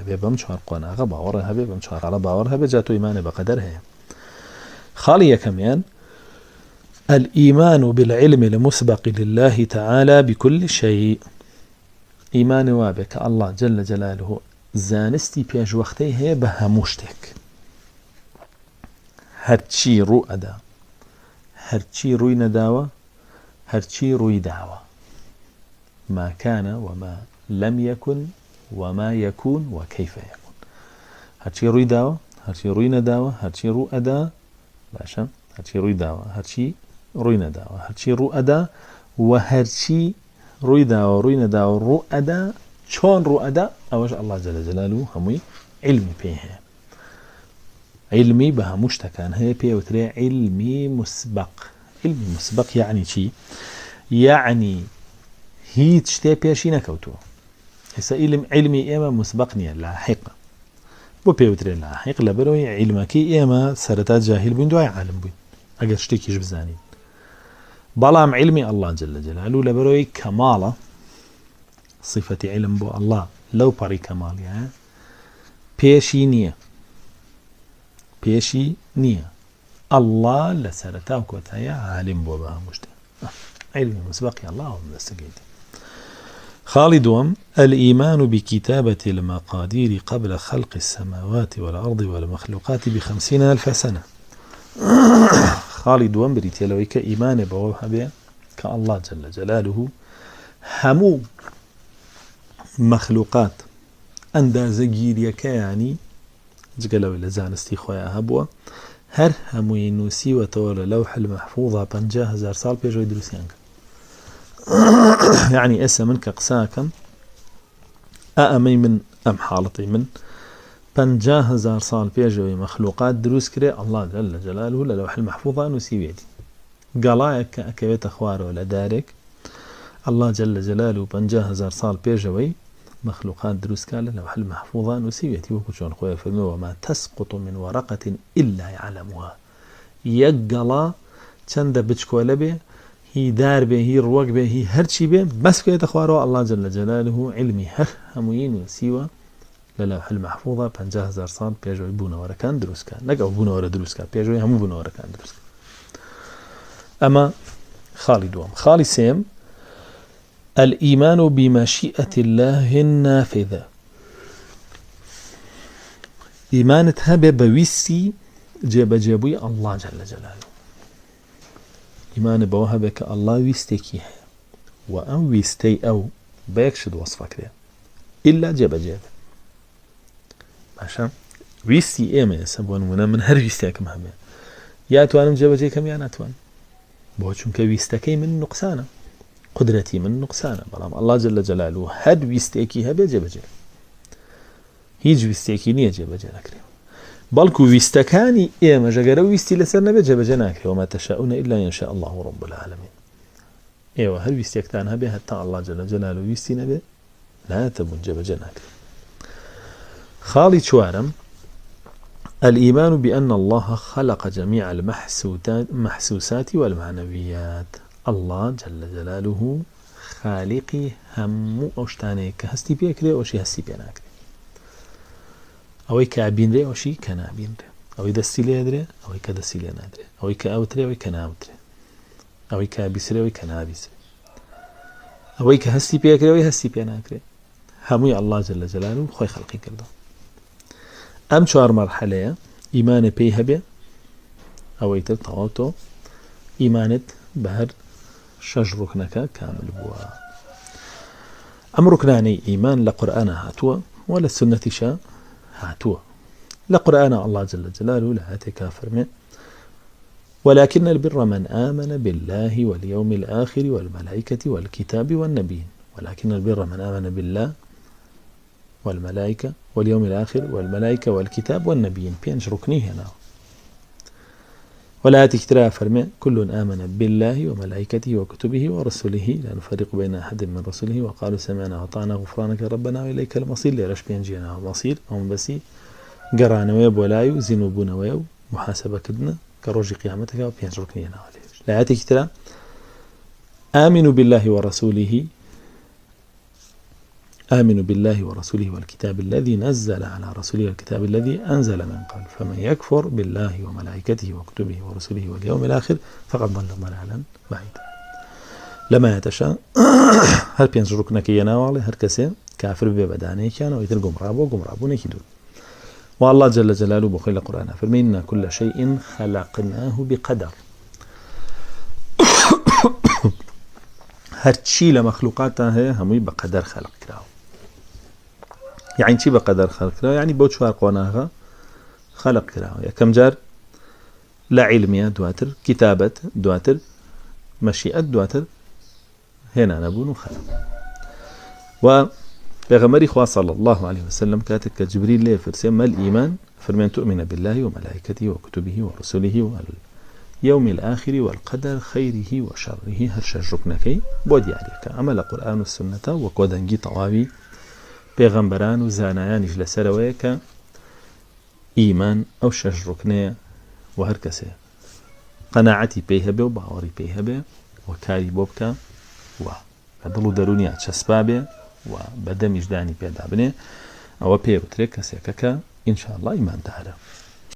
أبي بمشوار قناعة باورها أبي بمشوار على باورها بجاتو إيمان بقدرها. خالية كمان الإيمان بالعلم المسبق لله تعالى بكل شيء. إيمان وابك الله جل جلاله زانستي بيج وقتي هي بهموشتك هرچی رو أدا هرچی روی نداوة هرچی روی دعوة ما كان وما لم يكن وما يكون وكيف يكون. هرچی روی داوة هرچی روی نداوة هرچی رو أدا باشا هرچی روی داوة هرچی روی نداوة هرچی رو أدا وهرچی روی داوة روی نداوة رو أدا چون رو أدا أوش الله جل جلاله هموي علمي بيه علمي بها مشتكان هي بيه وتري علمي مسبق. علمي مسبق يعني شي يعني هيت شتي بيشي نكوتو هسا علمي إيما مسبقني لاحق بو بيه وتري لاحق لبروي علمك إيما سرطات جاهل بين دواي عالم بين أقر شتيكيش بزانين بلام علمي الله جل جلاله لبروي كمالة صفة علم بو الله لو بري كمال يعني بيشي نية الله لسرتاو كوتايا عالم بو بها مشتى علم مسبق الله ومستقيد. خالدهم الإيمان بكتابة المقادير قبل خلق السماوات والأرض والمخلوقات ب50,000 سنة. خالدهم بريتيلويك إيمان بوها بها كالله جل جلاله همو مخلوقات أندازة گیریەکە يعني جگەلەوەی لە زانستی خۆیان هەبووە هەر هەمووی نووسیوەتەوە لە لەوح المەحفوظە 50,000 ساڵ پێشەوەی دروستیان کرد. يعني ئێستا من کە قساکەم ئەمەی من ئەم حاڵەتی من 50,000 ساڵ پێشەوەی مەخلوقات دروست کرێ الله جل جلاله لە لەوح المەحفوظە نووسیوێتی گەڵایەک کە ئەکەوێتە خوارەوە لە دارێک الله جل جلاله 50,000 ساڵ پێشەوەی مخلوقات دروس كان لوح المحفوظة نسيبتي وكشون خويا فرمي وما تسقط من ورقة إلا يعلمها يقلا چند بچكوله به هي دار به هي روق به هي هرشي به بس كي تخواروا الله جل جلاله علمي هر هموين وسيوا للوح المحفوظة 50,000 سال بيجوي بونا ورا كان دروس كان نقو بونا ورا دروس كان بيجوي همو بونا ورا كان دروس كان. أما خالي سيم الإيمان بمشيئة الله النافذة. إيمانتها بويسي جابوي الله جل جلاله إيمان بوها بك الله ويستيكي وأن ويستي أو بيكشد وصفك ده إلا جاب عشان ويستي إيما يسبون من هر ويستيكم هم يا أتوانم جابكم يا نتوان بوشون كويستكي من نقصانه قدرتي من نقصانه بلام الله جل جلاله هد ويستيكي هبه جبجل هيج ويستيكي نيه جبجل أكرم بلكو ويستكاني إيما جاقروا ويستي لسرنا بجبجل أكرم وما تشاءون إلا إن شاء الله رب العالمين. إيوه هل ويستيكتان هبه حتى الله جل جلاله ويستي نبه لا تبون جبجل أكرم. خالي شوارم الإيمان بأن الله خلق جميع المحسوسات والمعنويات. الله جل جلاله خالقي هم أشتاني كهستي بيكري أو شي هستي بيناكري أو كابين ري أو شي كنابين ري أو دستي لي أدري أو كدستي لي نادري أو كأوتري أو كناوتري أو كابيسري أو كنابيسري أو كهستي بيكري أو هستي بيناكري همي الله جل جلاله خوي خلقي كردو. أم شوار مرحلة إيمان بيها بي أو يتطاوتو إيمانت بهر شج ركنك كامل بوا. أم ركناني إيمان لقرآن هاتوا ولا السنة شاء هاتوا لقرآن الله جل جلاله لا تكافر من ولكن البر من آمن بالله واليوم الآخر والملائكة والكتاب والنبيين. ولكن البر من آمن بالله والملائكة واليوم الآخر والملائكة والكتاب والنبيين بينش ركنيه هنا ولا تكترى فرمي كل آمن بالله وملائكته وكتبه ورسله لا نفرق بين أحد من رسله وقالوا سمعنا وطعنا غفرانك ربنا وإليك المصير ليرش بينجينا مصير هم بسي قرانا ويب ولايو زنوبنا ويب محاسبة كدنا كروج قيامتك وبينش ركنينا لا تكترى آمنوا بالله ورسوله آمنوا بالله ورسوله والكتاب الذي نزل على رسوله والكتاب الذي أنزل من قبل فمن يكفر بالله وملائكته وكتبه ورسله واليوم الآخر فقد ضل ضلالا بعيدا. لما يتشاء هل بينج ركنك يناوالي هر كسي كافر ببدانه كان ويتر قمرابو نكدون. والله جل جلاله بخيل القرآن فرمينا كل شيء خلقناه بقدر. هرچی لمخلوقات هي هموي بقدر خلق كراو. يعني چی بقدر خلق كراو؟ يعني بو چوار قوناغا خلق كراو. يا كم جار لا علمية دواتر، كتابة دواتر، مشيئة دواتر، هنا نبون وخلق. و پیغمبر خوا صلى الله عليه وسلم كاتك جبريل ليه فرسي ما الإيمان؟ فرمين تؤمن بالله وملائكته وكتبه ورسله واليوم الآخر والقدر خيره وشره هرشج ركنكي بود يعرفك. عمل القرآن والسنة وكودنجي طوابي پیغمبران وزانایان لسرويك إيمان أو شج ركنية وهركسي قناعتي بيها بي وباوري بيها بي وكاري بوبكا وهدلو دروني أتشسبابي وبدمج داني بيدا بني أو بيوتريك كسيكك إن شاء الله إيمان دهره.